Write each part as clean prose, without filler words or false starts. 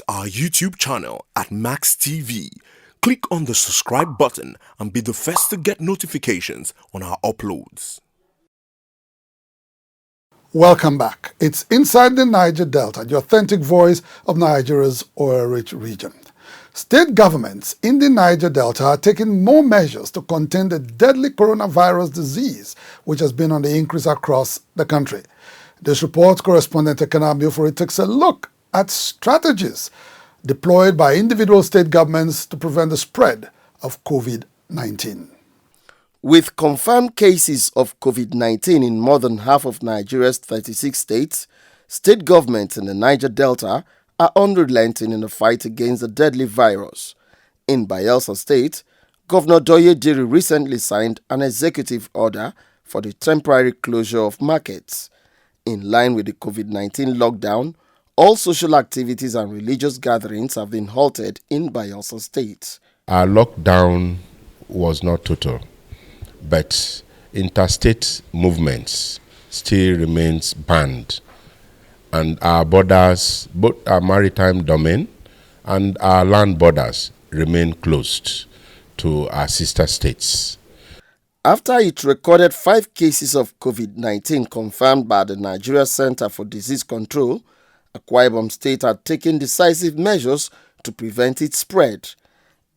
our YouTube channel at Max TV. Click on the subscribe button and be the first to get notifications on our uploads. Welcome back. It's Inside the Niger Delta, the authentic voice of Nigeria's oil-rich region. State governments in the Niger Delta are taking more measures to contain the deadly coronavirus disease, which has been on the increase across the country. This report, correspondent Ekena Biofori takes a look at strategies deployed by individual state governments to prevent the spread of COVID-19. With confirmed cases of COVID-19 in more than half of Nigeria's 36 states, state governments in the Niger Delta are unrelenting in the fight against the deadly virus. In Bayelsa State, Governor Doye Diri recently signed an executive order for the temporary closure of markets. In line with the COVID-19 lockdown, all social activities and religious gatherings have been halted in Bayelsa State. Our lockdown was not total, but interstate movements still remains banned, and our borders, both our maritime domain and our land borders, remain closed to our sister states. After it recorded 5 cases of COVID-19 confirmed by the Nigeria Center for Disease Control, Akwa Ibom State had taken decisive measures to prevent its spread.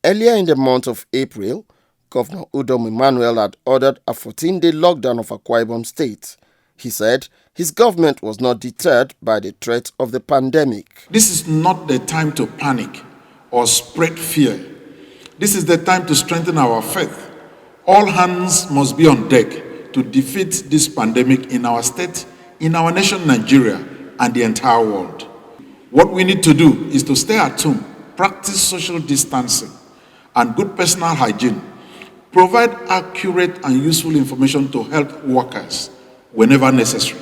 Earlier in the month of April, Governor Udom Emmanuel had ordered a 14-day lockdown of Akwa Ibom State. He said his government was not deterred by the threat of the pandemic. This is not the time to panic or spread fear. This is the time to strengthen our faith. All hands must be on deck to defeat this pandemic in our state, in our nation Nigeria, and the entire world. What we need to do is to stay at home, practice social distancing and good personal hygiene, provide accurate and useful information to health workers whenever necessary.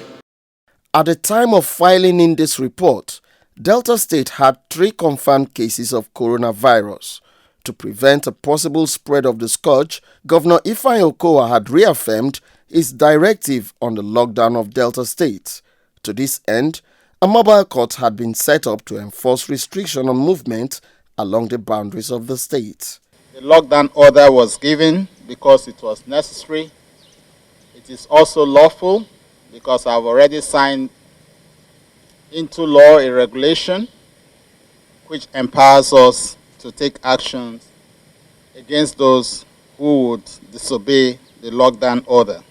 At the time of filing in this report, Delta State had 3 confirmed cases of coronavirus. To prevent a possible spread of the scourge, Governor AKUGHA had reaffirmed his directive on the lockdown of Delta State. To this end, a mobile court had been set up to enforce restriction on movement along the boundaries of the state. The lockdown order was given because it was necessary. It is also lawful because I've already signed into law a regulation which empowers us to take actions against those who would disobey the lockdown order.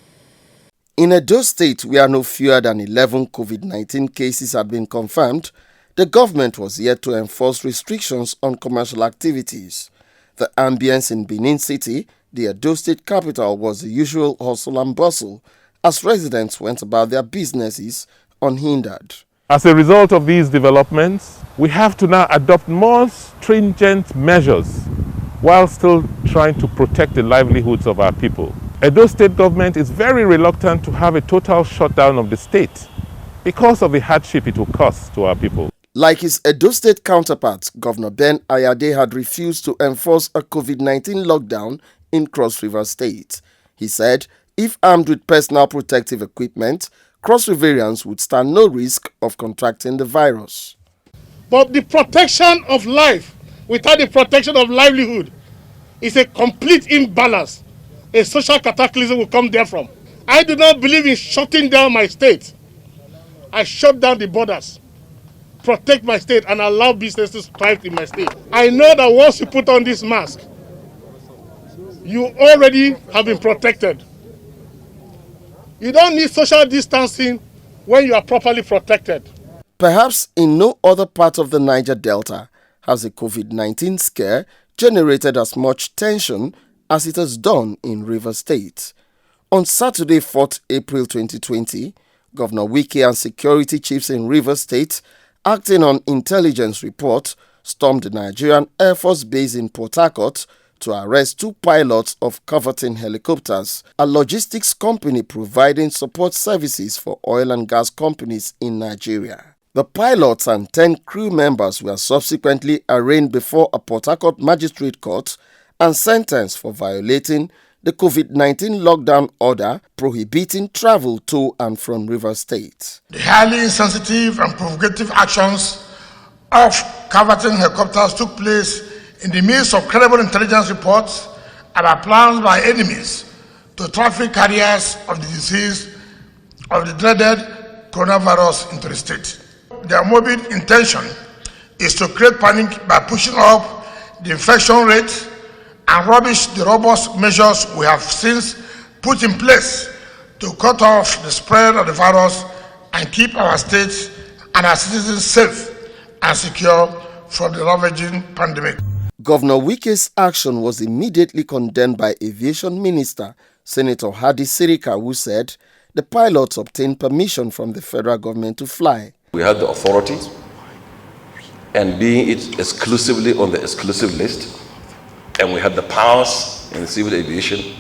In Edo State, where no fewer than 11 COVID-19 cases had been confirmed, the government was yet to enforce restrictions on commercial activities. The ambience in Benin City, the Edo State capital, was the usual hustle and bustle as residents went about their businesses unhindered. As a result of these developments, we have to now adopt more stringent measures while still trying to protect the livelihoods of our people. Edo State government is very reluctant to have a total shutdown of the state because of the hardship it will cause to our people. Like his Edo State counterpart, Governor Ben Ayade had refused to enforce a COVID-19 lockdown in Cross River State. He said if armed with personal protective equipment, Cross Riverians would stand no risk of contracting the virus. But the protection of life without the protection of livelihood is a complete imbalance. A social cataclysm will come therefrom. I do not believe in shutting down my state. I shut down the borders, protect my state, and allow businesses to thrive in my state. I know that once you put on this mask, you already have been protected. You don't need social distancing when you are properly protected. Perhaps in no other part of the Niger Delta has the COVID-19 scare generated as much tension as it has done in Rivers State. On Saturday, 4th April 2020, Governor Wike and security chiefs in Rivers State, acting on intelligence report, stormed the Nigerian Air Force base in Port Harcourt to arrest 2 pilots of Coverton Helicopters, a logistics company providing support services for oil and gas companies in Nigeria. The pilots and 10 crew members were subsequently arraigned before a Port Harcourt magistrate court and sentenced for violating the COVID-19 lockdown order prohibiting travel to and from Rivers State. The highly insensitive and provocative actions of cavorting helicopters took place in the midst of credible intelligence reports about plans by enemies to traffic carriers of the disease of the dreaded coronavirus into the state. Their morbid intention is to create panic by pushing up the infection rate and rubbish the robust measures we have since put in place to cut off the spread of the virus and keep our states and our citizens safe and secure from the ravaging pandemic. Governor Wike's action was immediately condemned by Aviation Minister Senator Hadi Sirika, who said the pilots obtained permission from the federal government to fly. We had the authority, and being it exclusively on the exclusive list, and we had the powers in civil aviation,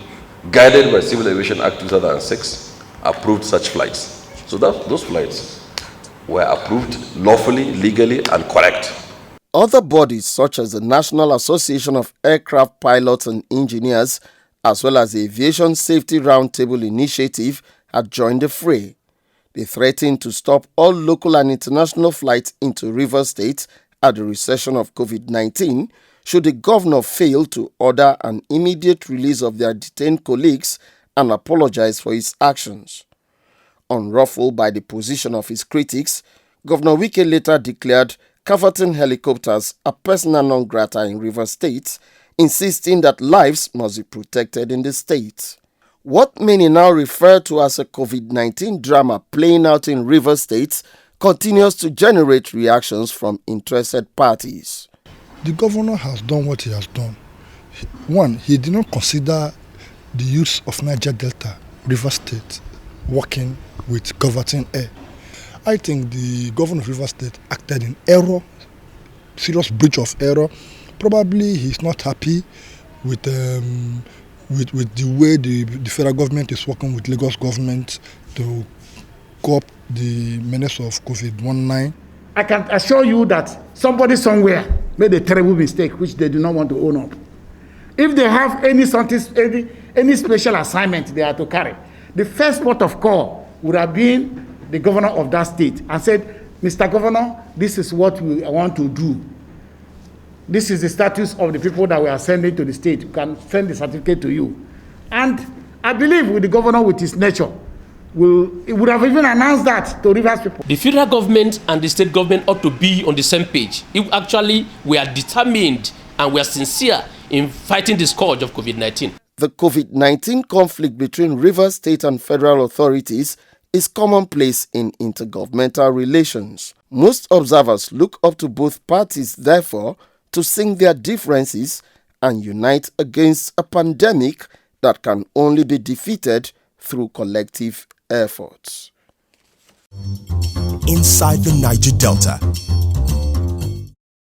guided by Civil Aviation Act 2006, approved such flights. So those flights were approved lawfully, legally, and correct. Other bodies such as the National Association of Aircraft Pilots and Engineers, as well as the Aviation Safety Roundtable Initiative, had joined the fray. They threatened to stop all local and international flights into Rivers State at the recession of COVID-19 should the governor fail to order an immediate release of their detained colleagues and apologize for his actions. Unruffled by the position of his critics, Governor Wike later declared cavorting helicopters a persona non grata in Rivers State, insisting that lives must be protected in the state. What many now refer to as a COVID-19 drama playing out in Rivers State continues to generate reactions from interested parties. The governor has done what he has done. One, he did not consider the use of Niger Delta, Rivers State, working with cavorting air. I think the governor of Rivers State acted in error, serious breach of error. Probably he's not happy with the way the federal government is working with Lagos government to cope the menace of COVID-19. I can assure you that somebody somewhere made a terrible mistake which they do not want to own up. If they have any special assignment they are to carry, the first port of call would have been the governor of that state and said, Mr. Governor, this is what we want to do. This is the status of the people that we are sending to the state. We can send the certificate to you. And I believe with the governor, with his nature, it would have even announced that to Rivers people. The federal government and the state government ought to be on the same page. If actually we are determined and we are sincere in fighting the scourge of COVID-19. The COVID-19 conflict between Rivers State and federal authorities is commonplace in intergovernmental relations. Most observers look up to both parties, therefore, to sink their differences and unite against a pandemic that can only be defeated through collective efforts. Inside the Niger Delta,